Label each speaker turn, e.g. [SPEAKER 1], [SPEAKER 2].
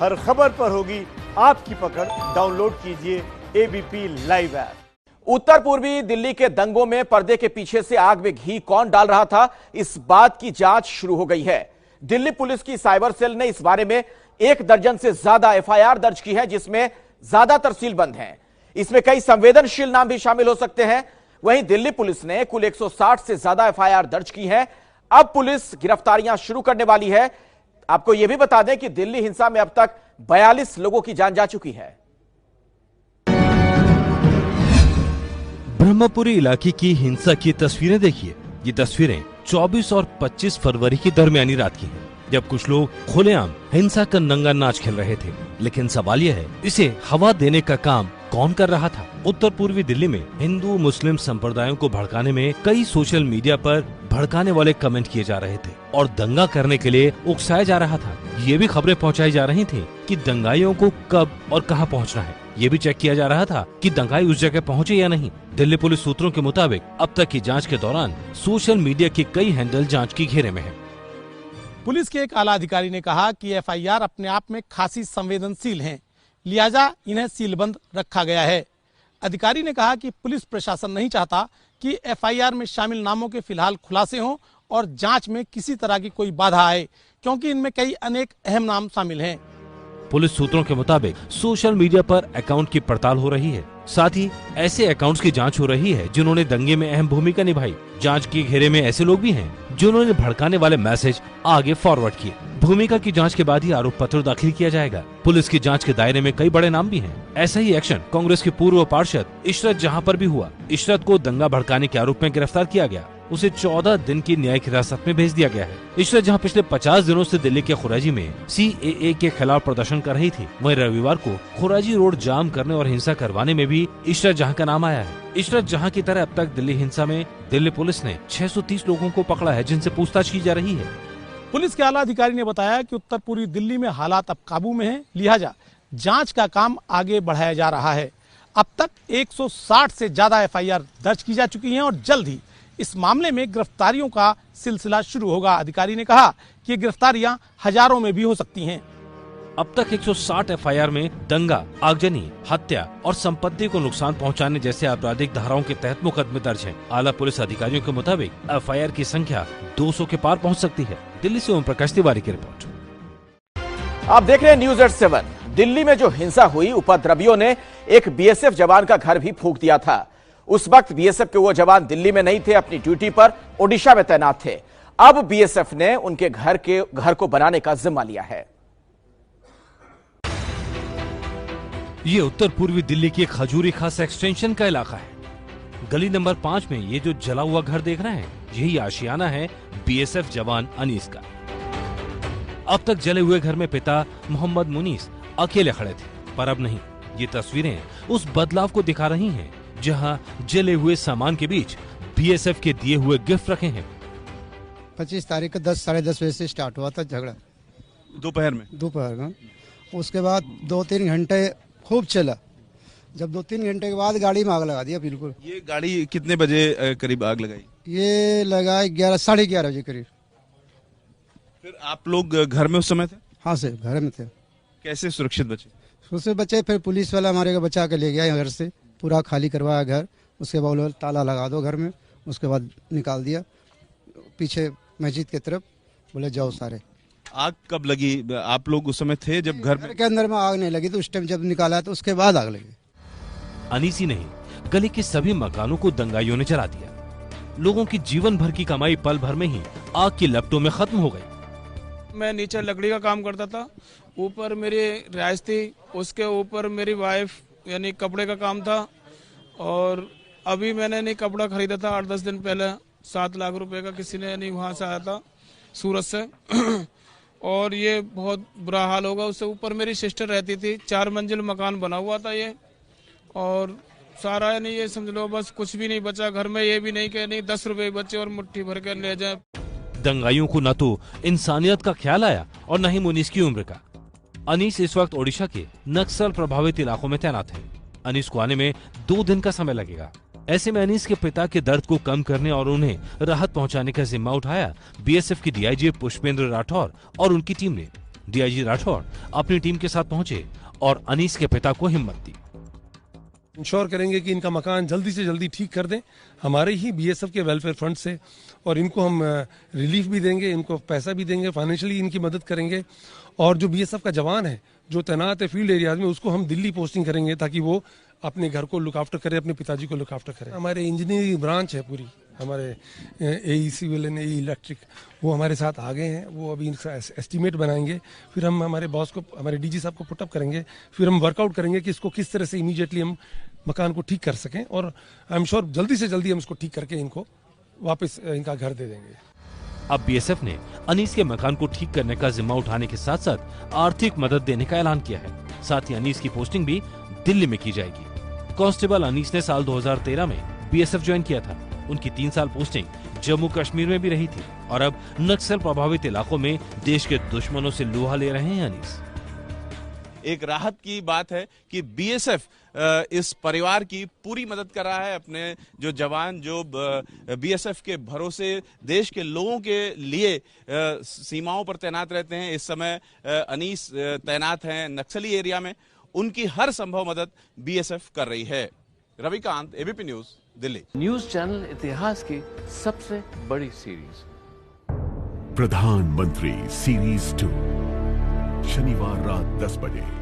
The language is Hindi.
[SPEAKER 1] हर खबर पर होगी आपकी पकड़। डाउनलोड कीजिए एबीपी लाइव ऐप।
[SPEAKER 2] उत्तर पूर्वी दिल्ली के दंगों में पर्दे के पीछे से आग में घी कौन डाल रहा था, इस बात की जांच शुरू हो गई है। दिल्ली पुलिस की साइबर सेल ने इस बारे में 1 दर्जन से ज्यादा एफआईआर दर्ज की है, जिसमें ज्यादातर सीलबंद हैं। इसमें कई संवेदनशील नाम भी शामिल हो सकते हैं। वहीं दिल्ली पुलिस ने कुल 160 से ज्यादा एफआईआर दर्ज की है। अब पुलिस गिरफ्तारियां शुरू करने वाली है। आपको यह भी बता दें कि दिल्ली हिंसा में अब तक 42 लोगों की जान जा चुकी है।
[SPEAKER 3] ब्रह्मपुरी इलाके की हिंसा की तस्वीरें देखिए। ये तस्वीरें 24 और 25 फरवरी की दरमियानी रात की हैं, जब कुछ लोग खुलेआम हिंसा का नंगा नाच खेल रहे थे। लेकिन सवाल यह है, इसे हवा देने का काम कौन कर रहा था? उत्तर पूर्वी दिल्ली में हिंदू मुस्लिम संप्रदायों को भड़काने में कई सोशल मीडिया पर भड़काने वाले कमेंट किए जा रहे थे और दंगा करने के लिए उकसाया जा रहा था। ये भी खबरें पहुंचाई जा रही थी कि दंगाइयों को कब और कहां पहुंचना है। ये भी चेक किया जा रहा था कि दंगाई उस जगह पहुंचे या नहीं। दिल्ली पुलिस सूत्रों के मुताबिक अब तक की जांच के दौरान सोशल मीडिया के कई हैंडल जांच की घेरे में हैं।
[SPEAKER 4] पुलिस के एक आला अधिकारी ने कहा कि एफआईआर अपने आप में खासी संवेदनशील हैं, लिहाजा इन्हें सीलबंद रखा गया है। अधिकारी ने कहा कि पुलिस प्रशासन नहीं चाहता कि एफआईआर में शामिल नामों के फिलहाल खुलासे हों और जांच में किसी तरह की कोई बाधा आए, क्योंकि इनमें कई अनेक अहम नाम शामिल हैं।
[SPEAKER 3] पुलिस सूत्रों के मुताबिक सोशल मीडिया पर अकाउंट की पड़ताल हो रही है। साथ ही ऐसे अकाउंट्स की जांच हो रही है जिन्होंने दंगे में अहम भूमिका निभाई। जांच के घेरे में ऐसे लोग भी हैं जिन्होंने भड़काने वाले मैसेज आगे फॉरवर्ड किए। भूमिका की जांच के बाद ही आरोप पत्र दाखिल किया जाएगा। पुलिस की जांच के दायरे में कई बड़े नाम भी हैं। ऐसा ही एक्शन कांग्रेस की पूर्व पार्षद इशरत जहां पर भी हुआ। इशरत को दंगा भड़काने के आरोप में गिरफ्तार किया गया। उसे 14 दिन की न्यायिक हिरासत में भेज दिया गया है। इशरत जहां पिछले 50 दिनों से दिल्ली के खुराजी में CAA के खिलाफ प्रदर्शन कर रही थी, वहीं रविवार को खुराजी रोड जाम करने और हिंसा करवाने में भी इशरत जहां का नाम आया है। इशरत जहां की तरह अब तक दिल्ली हिंसा में दिल्ली पुलिस ने 630 लोगों को पकड़ा है, जिनसे पूछताछ की जा रही है।
[SPEAKER 4] पुलिस के आला अधिकारी ने बताया कि उत्तर पूर्वी दिल्ली में हालात अब काबू में हैं, लिहाजा जांच का काम आगे बढ़ाया जा रहा है। अब तक 160 से ज्यादा एफआईआर दर्ज की जा चुकी हैं और जल्द ही इस मामले में गिरफ्तारियों का सिलसिला शुरू होगा। अधिकारी ने कहा कि गिरफ्तारियां हजारों में भी हो सकती हैं।
[SPEAKER 3] अब तक 160 एफआईआर में दंगा, आगजनी, हत्या और संपत्ति को नुकसान पहुंचाने जैसे आपराधिक धाराओं के तहत मुकदमे दर्ज हैं। आला पुलिस अधिकारियों के मुताबिक एफआईआर की संख्या 200 के पार पहुंच सकती है। दिल्ली से ओम प्रकाश तिवारी की रिपोर्ट।
[SPEAKER 2] आप देख रहे हैं न्यूज़ एट 7। दिल्ली में जो हिंसा हुई, उपद्रवियों ने एक बीएसएफ जवान का घर भी फूंक दिया था। उस वक्त बीएसएफ के वो जवान दिल्ली में नहीं थे, अपनी ड्यूटी पर ओडिशा में तैनात थे। अब बीएसएफ ने उनके घर को बनाने का जिम्मा लिया है।
[SPEAKER 3] ये उत्तर पूर्वी दिल्ली के खजूरी खास एक्सटेंशन का इलाका है। गली नंबर 5 में ये जो जला हुआ घर देख रहे हैं, यही आशियाना है बीएसएफ जवान अनीस का। अब तक जले हुए घर में पिता मोहम्मद मुनीस अकेले खड़े थे, पर अब नहीं। ये तस्वीरें उस बदलाव को दिखा रही हैं, जहां जले हुए सामान के बीच बीएसएफ के दिए हुए गिफ्ट रखे हैं।
[SPEAKER 5] 25 तारीख को 10 साढ़े 10 बजे से स्टार्ट हुआ था झगड़ा, दोपहर में। उसके बाद 2-3 घंटे खूब चला। जब 2-3 घंटे के बाद गाड़ी में आग लगा दिया। बिल्कुल।
[SPEAKER 6] ये गाड़ी कितने बजे करीब आग लगाई?
[SPEAKER 5] ये लगाई 11 साढ़े 11 बजे करीब।
[SPEAKER 6] फिर आप लोग घर में उस समय थे?
[SPEAKER 5] हाँ सर, घर में थे।
[SPEAKER 6] कैसे सुरक्षित बचे?
[SPEAKER 5] उससे बचे, फिर पुलिस वाला हमारे को बचा के ले गया घर से, पूरा खाली करवाया घर। उसके बाद बोले ताला लगा दो घर में। उसके बाद निकाल दिया पीछे मस्जिद की तरफ, बोले जाओ सारे।
[SPEAKER 6] आग कब लगी? आप लोग उस समय थे जब घर
[SPEAKER 5] के अंदर में आग नहीं लगी, तो उस टाइम जब निकाला तो उसके बाद आग लगी।
[SPEAKER 3] अनीसी नहीं, गली के सभी मकानों को दंगाइयों ने जला दिया। लोगों की जीवन भर की कमाई पल भर में ही आग की लपटों में खत्म हो गई।
[SPEAKER 7] मैं नीचे लकड़ी का काम करता था, ऊपर मेरी रिहाइश थी, उसके ऊपर मेरी वाइफ यानी कपड़े का काम था। और अभी मैंने नहीं कपड़ा खरीदा था 8-10 दिन पहले, 7 लाख रुपए का किसी ने नहीं वहां से आया था सूरत से। और ये बहुत बुरा हाल होगा। उससे ऊपर मेरी सिस्टर रहती थी, 4 मंजिल मकान बना हुआ था ये, और सारा यानी ये समझ लो बस कुछ भी नहीं बचा घर में। ये भी नहीं कि नहीं 10 रुपए बचे और मुट्ठी भर कर ले जाए।
[SPEAKER 3] दंगाइयों को न तो इंसानियत का ख्याल आया और न ही मुनीस की उम्र का। अनीस इस वक्त ओडिशा के नक्सल प्रभावित इलाकों में तैनात है। अनीस को आने में 2 दिन का समय लगेगा। ऐसे में अनीस के पिता के दर्द को कम करने और उन्हें राहत पहुंचाने का जिम्मा उठाया बीएसएफ की डीआईजी पुष्पेंद्र राठौर और उनकी टीम ने। डीआईजी राठौड़ अपनी टीम के साथ पहुंचे और अनीस के पिता को हिम्मत दी।
[SPEAKER 8] इंश्योर करेंगे कि इनका मकान जल्दी से जल्दी ठीक कर दें हमारे ही बीएसएफ के वेलफेयर फंड से, और इनको हम रिलीफ भी देंगे, इनको पैसा भी देंगे, फाइनेंशियली इनकी मदद करेंगे। और जो बीएसएफ का जवान है जो तैनात है फील्ड एरियाज में, उसको हम दिल्ली पोस्टिंग करेंगे ताकि वो अपने घर को लुक आफ्टर करे, अपने पिताजी को लुक आफ्टर करे। हमारे इंजीनियरिंग ब्रांच है पूरी, हमारे AE civil and AE electric, वो हमारे साथ आ गए हैं। वो अभी इनका एस्टीमेट बनाएंगे, फिर हम हमारे बॉस को, हमारे डीजी साहब को पुटअप करेंगे, फिर हम वर्कआउट करेंगे कि इसको किस तरह से इमीडिएटली हम मकान को ठीक कर सकें। और आई एम श्योर जल्दी से जल्दी हम इसको ठीक करके इनको वापस इनका घर दे देंगे।
[SPEAKER 3] अब बीएसएफ ने अनीस के मकान को ठीक करने का जिम्मा उठाने के साथ साथ आर्थिक मदद देने का ऐलान किया है। साथ ही अनीस की पोस्टिंग भी दिल्ली में की जाएगी। कांस्टेबल अनीस ने साल 2013 में बीएसएफ ज्वाइन किया था। उनकी 3 साल पोस्टिंग जम्मू कश्मीर में भी रही थी और अब नक्सल प्रभावित इलाकों में देश के दुश्मनों से लोहा ले रहे हैं अनीस।
[SPEAKER 6] एक राहत की बात है कि बीएसएफ इस परिवार की पूरी मदद कर रहा है। अपने जो जवान जो बीएसएफ के भरोसे देश के लोगों के लिए सीमाओं पर तैनात रहते हैं, इस समय अनीस तैनात हैं नक्सली एरिया में, उनकी हर संभव मदद बीएसएफ कर रही है। Ravikant, ABP news, Delhi.
[SPEAKER 9] News channel इतिहास की सबसे बड़ी सीरीज
[SPEAKER 10] प्रधानमंत्री सीरीज 2 शनिवार रात 10 बजे।